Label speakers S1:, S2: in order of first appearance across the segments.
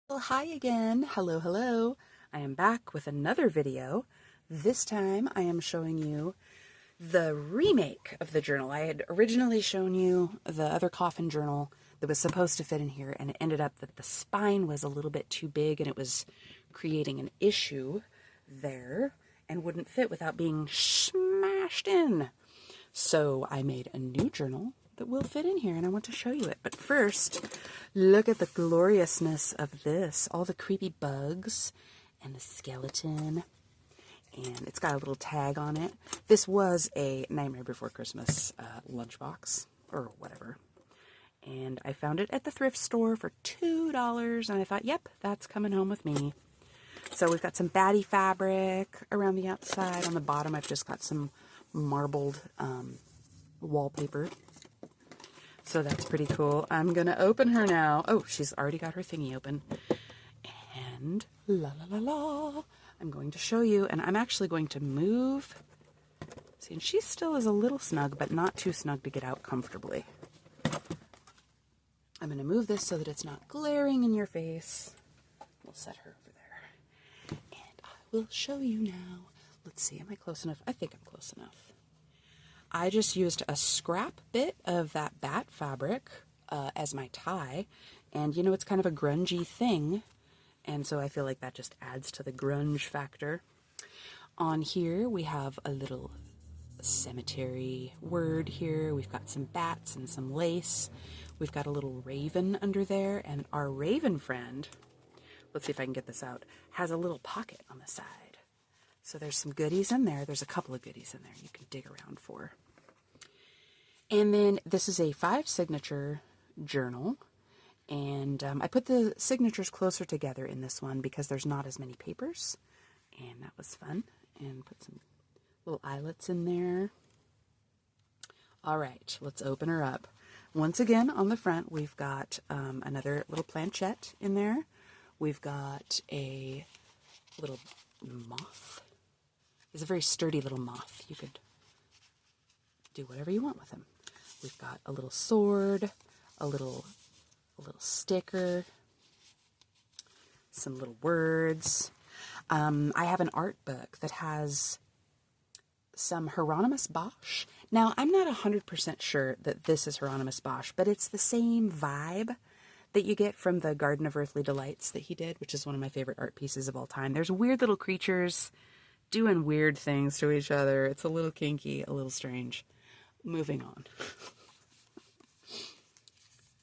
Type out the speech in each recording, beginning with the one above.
S1: Well, hi again. Hello, hello. I am back with another video. This time I am showing you the remake of the journal. I had originally shown you the other Coffin journal that was supposed to fit in here, and it ended up that the spine was a little bit too big and it was creating an issue there and wouldn't fit without being smashed in. So I made a new journal that will fit in here, and I want to show you it. But first, look at the gloriousness of this. All the creepy bugs and the skeleton. And it's got a little tag on it. This was a Nightmare Before Christmas lunchbox, or whatever. And I found it at the thrift store for $2, and I thought, yep, that's coming home with me. So we've got some baddie fabric around the outside. On the bottom, I've just got some marbled wallpaper. So that's pretty cool. I'm going to open her now. Oh, she's already got her thingy open. And la la la la. I'm going to show you, and I'm actually going to move. See, and she still is a little snug, but not too snug to get out comfortably. I'm going to move this so that it's not glaring in your face. We'll set her over there. And I will show you now. Let's see, am I close enough? I think I'm close enough. I just used a scrap bit of that bat fabric as my tie, and you know, it's kind of a grungy thing, and so I feel like that just adds to the grunge factor. On here we have a little cemetery word here. We've got some bats and some lace. We've got a little raven under there, and our raven friend, let's see if I can get this out, has a little pocket on the side. So there's some goodies in there. There's a couple of goodies in there you can dig around for. And then this is a 5-signature journal. And I put the signatures closer together in this one because there's not as many papers. And that was fun. And put some little eyelets in there. All right, let's open her up. Once again, on the front, we've got another little planchette in there. We've got a little moth. He's a very sturdy little moth. You could do whatever you want with him. We've got a little sword, a little sticker, some little words. I have an art book that has some Hieronymus Bosch. Now, I'm not 100% sure that this is Hieronymus Bosch, but it's the same vibe that you get from the Garden of Earthly Delights that he did, which is one of my favorite art pieces of all time. There's weird little creatures doing weird things to each other. It's a little kinky, a little strange. Moving on.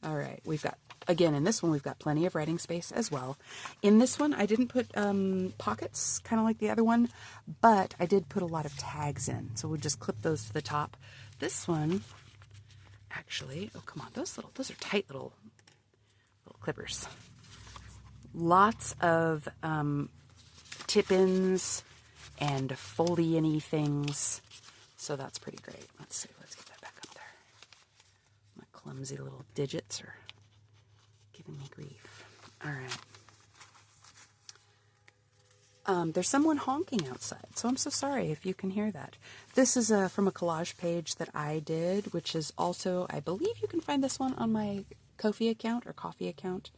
S1: All right, we've got, again, in this one, we've got plenty of writing space as well. In this one, I didn't put pockets, kind of like the other one, but I did put a lot of tags in. So we'll just clip those to the top. This one, actually, oh, come on, those are tight little clippers. Lots of tip-ins and foldy-any things. So that's pretty great. Let's see, let's get that back up there. My clumsy little digits are giving me grief. All right. There's someone honking outside, so I'm so sorry if you can hear that. This is from a collage page that I did, which is also, I believe you can find this one on my Ko-fi account or Coffee account.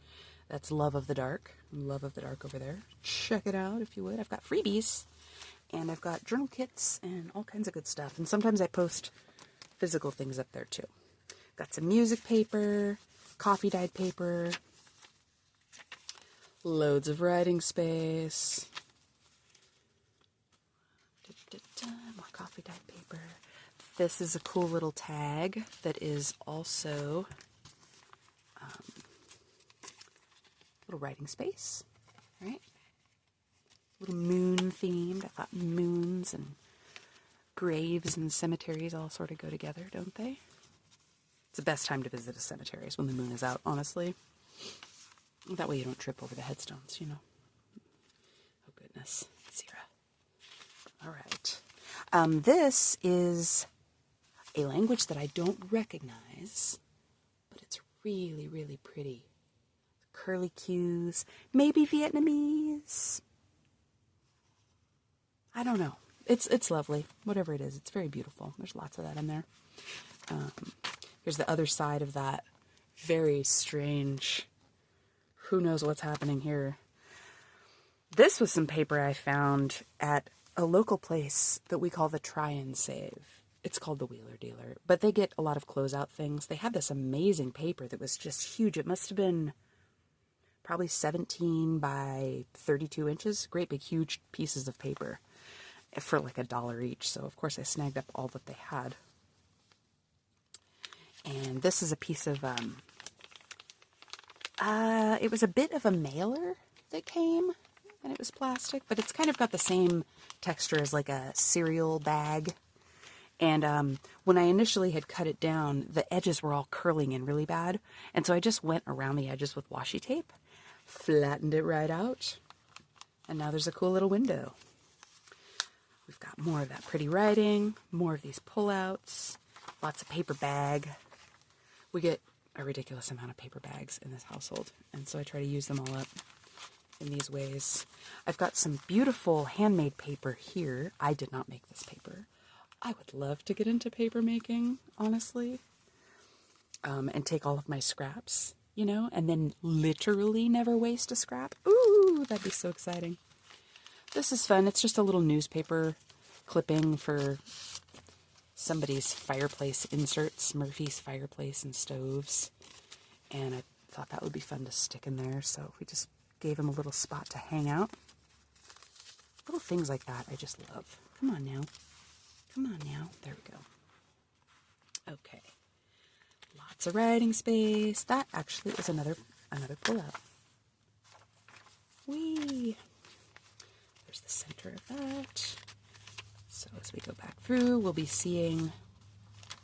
S1: That's Love of the Dark. Love of the Dark over there. Check it out if you would. I've got freebies. And I've got journal kits and all kinds of good stuff. And sometimes I post physical things up there too. Got some music paper, coffee dyed paper, loads of writing space. More coffee dyed paper. This is a cool little tag that is also little writing space, right? Little moon themed. I thought moons and graves and cemeteries all sort of go together, don't they? It's the best time to visit a cemetery is when the moon is out, honestly. That way you don't trip over the headstones, you know. Oh, goodness. Zira. All right. This is a language that I don't recognize, but it's really, really pretty. Curly cues, maybe Vietnamese. I don't know. It's lovely. Whatever it is, it's very beautiful. There's lots of that in there. Here's the other side of that very strange who knows what's happening here. This was some paper I found at a local place that we call the Try and Save. It's called the Wheeler Dealer, but they get a lot of closeout things. They had this amazing paper that was just huge. It must have been probably 17 by 32 inches. Great big, huge pieces of paper for like $1 each. So, of course, I snagged up all that they had. And this is a piece of, it was a bit of a mailer that came, and it was plastic, but it's kind of got the same texture as like a cereal bag. And when I initially had cut it down, the edges were all curling in really bad. And so I just went around the edges with washi tape, flattened it right out, and now there's a cool little window. We've got more of that pretty writing, more of these pullouts, lots of paper bag. We get a ridiculous amount of paper bags in this household, and so I try to use them all up in these ways. I've got some beautiful handmade paper here. I did not make this paper. I would love to get into paper making, honestly, and take all of my scraps, you know, and then literally never waste a scrap. Ooh, that'd be so exciting. This is fun. It's just a little newspaper clipping for somebody's fireplace inserts, Murphy's fireplace and stoves. And I thought that would be fun to stick in there, so we just gave him a little spot to hang out. Little things like that I just love. Come on now. Come on now. There we go. Okay. Lots of writing space. That actually is another pull-out. Whee! There's the center of that. So as we go back through, we'll be seeing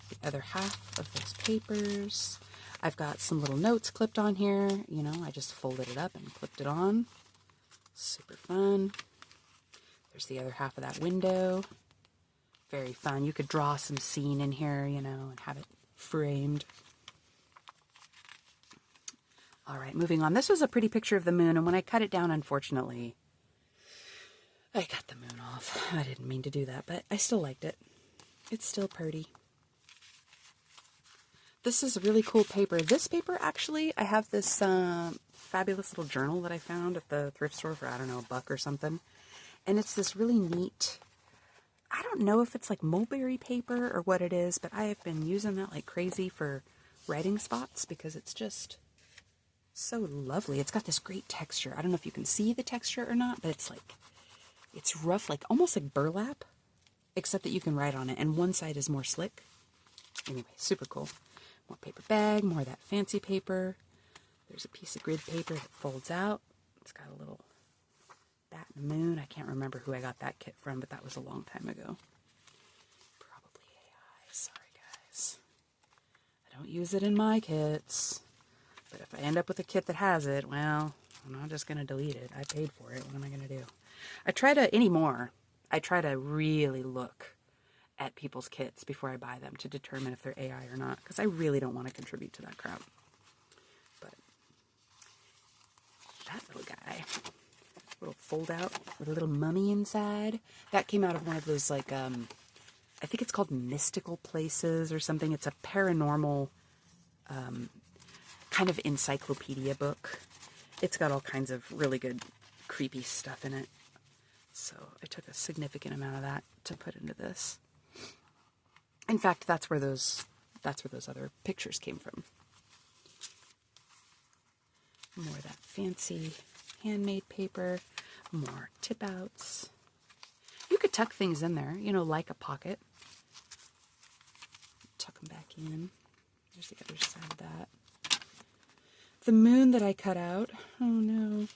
S1: the other half of those papers. I've got some little notes clipped on here. You know, I just folded it up and clipped it on. Super fun. There's the other half of that window. Very fun. You could draw some scene in here, you know, and have it framed. All right, moving on. This was a pretty picture of the moon, and when I cut it down, unfortunately, I cut the moon off. I didn't mean to do that, but I still liked it. It's still pretty. This is a really cool paper. This paper, actually, I have this fabulous little journal that I found at the thrift store for, I don't know, $1 or something. And it's this really neat, I don't know if it's like mulberry paper or what it is, but I have been using that like crazy for writing spots because it's just so lovely. It's got this great texture. I don't know if you can see the texture or not, but it's like, it's rough, like almost like burlap, except that you can write on it, and one side is more slick. Anyway, super cool. More paper bag, more of that fancy paper. There's a piece of grid paper that folds out. It's got a little bat and a moon. I can't remember who I got that kit from, but that was a long time ago. Probably AI. Sorry, guys. I don't use it in my kits. But if I end up with a kit that has it, well, I'm not just going to delete it. I paid for it. What am I going to do? I try to really look at people's kits before I buy them to determine if they're AI or not, because I really don't want to contribute to that crap. But that little guy, little fold out with a little mummy inside, that came out of one of those, like, I think it's called Mystical Places or something. It's a paranormal kind of encyclopedia book. It's got all kinds of really good creepy stuff in it. So I took a significant amount of that to put into this. In fact, that's where those other pictures came from. More of that fancy handmade paper, more tip outs. You could tuck things in there, you know, like a pocket. Tuck them back in. There's the other side of that. The moon that I cut out. Oh no.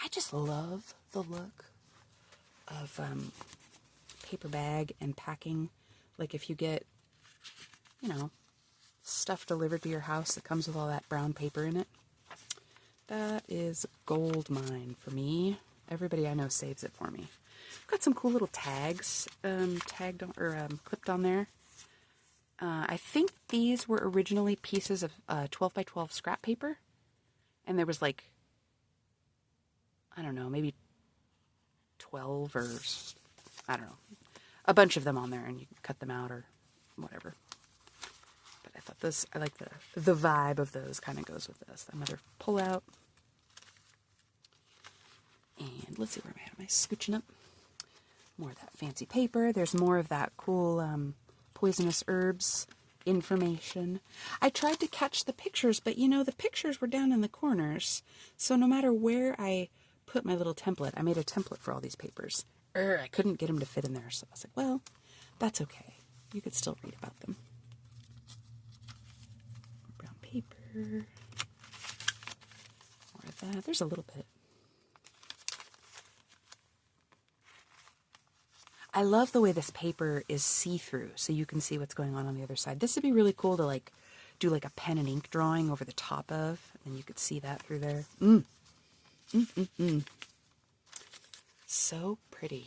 S1: I just love the look of paper bag and packing. Like if you get, you know, stuff delivered to your house that comes with all that brown paper in it. That is gold mine for me. Everybody I know saves it for me. Got some cool little tags clipped on there. I think these were originally pieces of 12 by 12 scrap paper. And there was like, I don't know, maybe 12 or, I don't know, a bunch of them on there, and you can cut them out or whatever. Those, I like the vibe of those kind of goes with this. Another pull out. And let's see, where am I scooching up? More of that fancy paper. There's more of that cool poisonous herbs information. I tried to catch the pictures, but you know, the pictures were down in the corners. So no matter where I put my little template, I made a template for all these papers. I couldn't get them to fit in there. So I was like, well, that's okay. You could still read about them. Brown paper. More of that. There's a little bit. I love the way this paper is see-through, so you can see what's going on the other side. This would be really cool to like do like a pen and ink drawing over the top of, and you could see that through there. So pretty.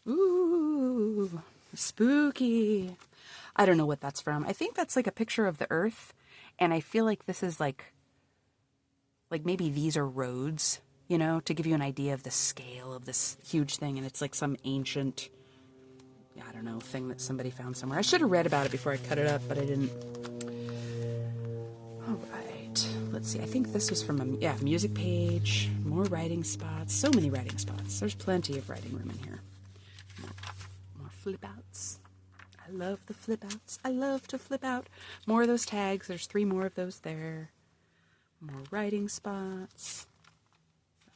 S1: Ooh, spooky. I don't know what that's from. I think that's like a picture of the earth, and I feel like this is like maybe these are roads, you know, to give you an idea of the scale of this huge thing. And it's like some ancient, I don't know, thing that somebody found somewhere. I should have read about it before I cut it up, but I didn't. All right, let's see. I think this was from a music page. More writing spots. So many writing spots. There's plenty of writing room in here. More flip outs. I love the flip outs. I love to flip out. More of those tags. There's 3 more of those there. More writing spots.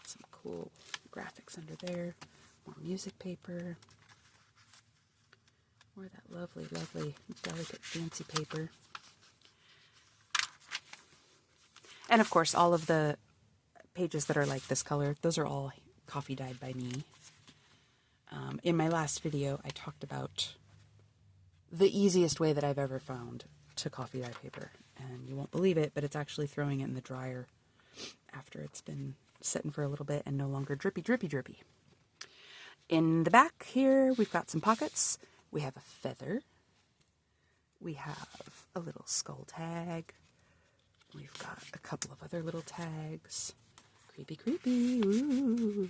S1: Some cool graphics under there. More music paper. More of that lovely, lovely, delicate, fancy paper. And of course, all of the pages that are like this color, those are all coffee dyed by me. In my last video, I talked about the easiest way that I've ever found to coffee dye paper. And you won't believe it, but it's actually throwing it in the dryer after it's been sitting for a little bit and no longer drippy, drippy, drippy. In the back here, we've got some pockets. We have a feather. We have a little skull tag. We've got a couple of other little tags. Creepy, creepy. Ooh.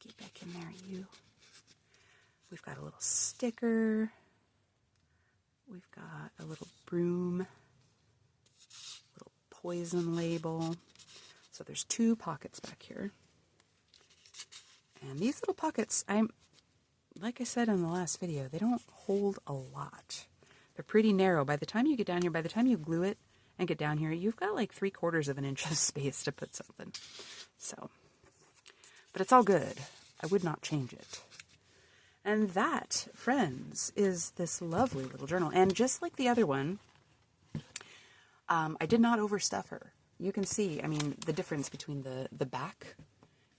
S1: Get back in there, you. We've got a little sticker. We've got a little broom. Little poison label. So there's 2 pockets back here. And these little pockets, like I said in the last video, they don't hold a lot. They're pretty narrow. By the time you get down here, by the time you glue it and get down here, you've got like 3/4 of an inch of space to put something. So, but it's all good. I would not change it. And that, friends, is this lovely little journal. And just like the other one, I did not overstuff her. You can see, I mean, the difference between the back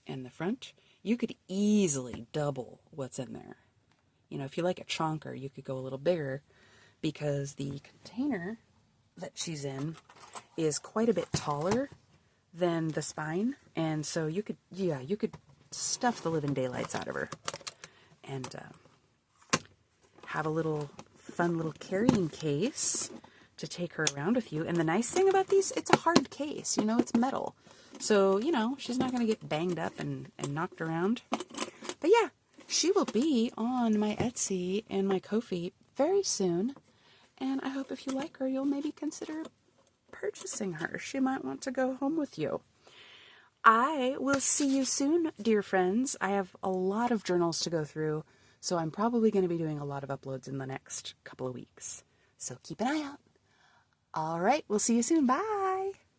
S1: and the front. You could easily double what's in there. You know, if you like a chonker, you could go a little bigger because the container that she's in is quite a bit taller than the spine. And so you could, you could stuff the living daylights out of her and have a little fun little carrying case to take her around with you. And the nice thing about these, it's a hard case, you know, it's metal. So, you know, she's not going to get banged up and knocked around. But yeah, she will be on my Etsy and my Ko-fi very soon. And I hope if you like her, you'll maybe consider purchasing her. She might want to go home with you. I will see you soon, dear friends. I have a lot of journals to go through, so I'm probably going to be doing a lot of uploads in the next couple of weeks. So keep an eye out. All right, we'll see you soon. Bye.